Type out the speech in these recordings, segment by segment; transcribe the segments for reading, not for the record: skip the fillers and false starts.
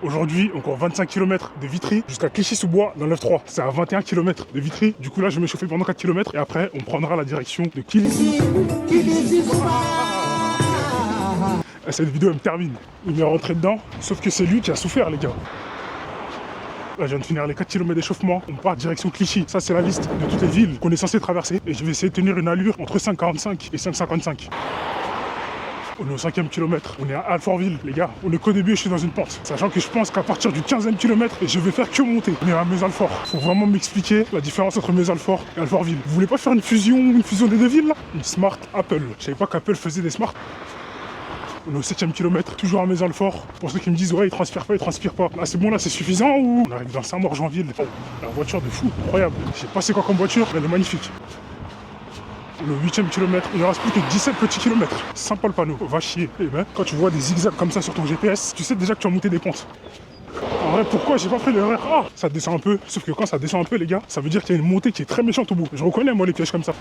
Aujourd'hui, encore 25 km de Vitry jusqu'à Clichy-sous-Bois dans l'9-3. C'est à 21 km de Vitry. Du coup là, je vais m'échauffer pendant 4 km et après, on prendra la direction de Clichy. Cette vidéo, elle me termine. Il m'est rentré dedans, sauf que c'est lui qui a souffert, les gars. Là, je viens de finir les 4 km d'échauffement. On part direction Clichy. Ça, c'est la liste de toutes les villes qu'on est censé traverser. Et je vais essayer de tenir une allure entre 5,45 et 5,55. On est au 5e kilomètre, on est à Alfortville, les gars. On est qu'au début et je suis dans une pente. Sachant que je pense qu'à partir du 15e kilomètre, je vais faire que monter. On est à Meuse-Alfort. Faut vraiment m'expliquer la différence entre Meuse-Alfort et Alfortville. Vous voulez pas faire une fusion des deux villes là? Une Smart Apple. Je savais pas qu'Apple faisait des Smart. On est au 7e kilomètre, toujours à Meuse-Alfort. Pour ceux qui me disent ouais, il transpire pas. Là c'est bon, là c'est suffisant ou? On arrive dans Saint-Maur-Jeanville. Oh, la voiture de fou, incroyable. Je sais pas c'est quoi comme voiture, mais elle est magnifique. On est au 8e kilomètre, il ne reste plus que 17 petits kilomètres. Sympa le panneau, va chier. Et ben, quand tu vois des zigzags comme ça sur ton GPS, tu sais déjà que tu as monté des pentes. En vrai, pourquoi j'ai pas pris l'erreur? Ah, ça descend un peu. Sauf que quand ça descend un peu, les gars, ça veut dire qu'il y a une montée qui est très méchante au bout. Je reconnais, moi, les pièges comme ça.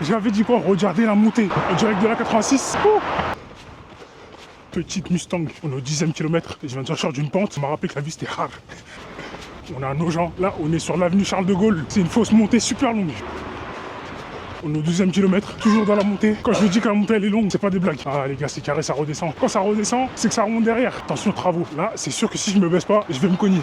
J'avais dit quoi? Regardez la montée. En direct de la 86. Oh, petite Mustang. On est au 10e kilomètre. Et je viens de sortir d'une pente. Ça m'a rappelé que la vie, c'était rare. On a Nogent. Là, on est sur l'avenue Charles de Gaulle. C'est une fausse montée super longue. On est au 12e kilomètre, toujours dans la montée. Quand je vous dis que la montée elle est longue, c'est pas des blagues. Ah les gars, c'est carré, ça redescend. Quand ça redescend, c'est que ça remonte derrière. Attention aux travaux. Là, c'est sûr que si je me baisse pas, je vais me cogner.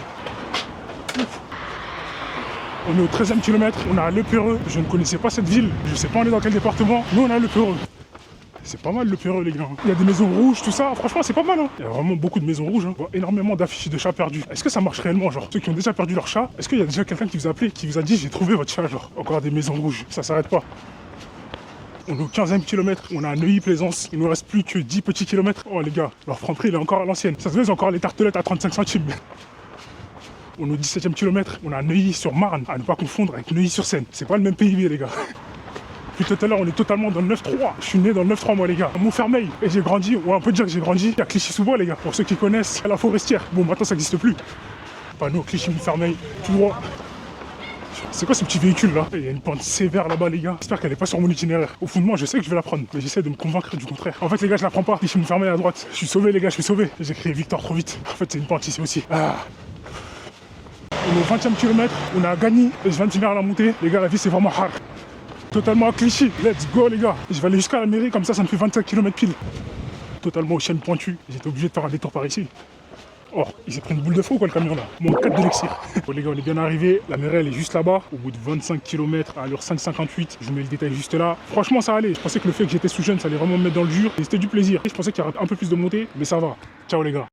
On est au 13e kilomètre, on a Le Perreux. Je ne connaissais pas cette ville. Je sais pas on est dans quel département. Nous on a Le Perreux. C'est pas mal Le Perreux, les gars. Il y a des maisons rouges, tout ça. Franchement, c'est pas mal. Hein. Il y a vraiment beaucoup de maisons rouges. Hein. On voit énormément d'affiches de chats perdus. Est-ce que ça marche réellement, genre? Ceux qui ont déjà perdu leur chat, est-ce qu'il y a déjà quelqu'un qui vous a appelé, qui vous a dit j'ai trouvé votre chat, genre? Encore des maisons rouges. Ça s'arrête pas. On est au 15e kilomètre, on a Neuilly-Plaisance. Il nous reste plus que 10 petits kilomètres. Oh les gars, leur Franprix il est encore à l'ancienne. Ça se voit, encore les tartelettes à 35 centimes. On est au 17e kilomètre, on a Neuilly-sur-Marne, à ne pas confondre avec Neuilly-sur-Seine. C'est pas le même PIB, les gars. Puis tout à l'heure, on est totalement dans le 9-3. Je suis né dans le 9-3, moi, les gars. À Montfermeil. Et j'ai grandi, on peut dire que j'ai grandi à Clichy-sous-Bois, les gars. Pour ceux qui connaissent, à la Forestière. Bon, maintenant, ça n'existe plus. Panneau Clichy-Montfermeil, tout droit. C'est quoi ce petit véhicule là? Il y a une pente sévère là-bas, les gars. J'espère qu'elle est pas sur mon itinéraire. Au fond de moi, je sais que je vais la prendre, mais j'essaie de me convaincre du contraire. En fait, les gars, je la prends pas. Clichy-Montfermeil à droite. Je suis sauvé, les gars, je suis sauvé. J'ai crié Victor trop vite. En fait, c'est une pente ici aussi. Ah. On est au 20e kilomètre, on est à Gagny. Et je viens de finir la montée. Les gars, la vie, c'est vraiment hard. Totalement à Clichy. Let's go, les gars. Je vais aller jusqu'à la mairie, comme ça me fait 25 km pile. Totalement aux chaînes pointues. J'étais obligé de faire un détour par ici. Oh, il s'est pris une boule de feu ou quoi le camion là? Mon 4 d'élixir. Bon les gars, on est bien arrivé. La mairie elle est juste là-bas. Au bout de 25 km à l'heure 5,58. Je vous mets le détail juste là. Franchement ça allait. Je pensais que le fait que j'étais sous jeune ça allait vraiment me mettre dans le dur. Et c'était du plaisir. Je pensais qu'il y aurait un peu plus de montée, mais ça va. Ciao les gars.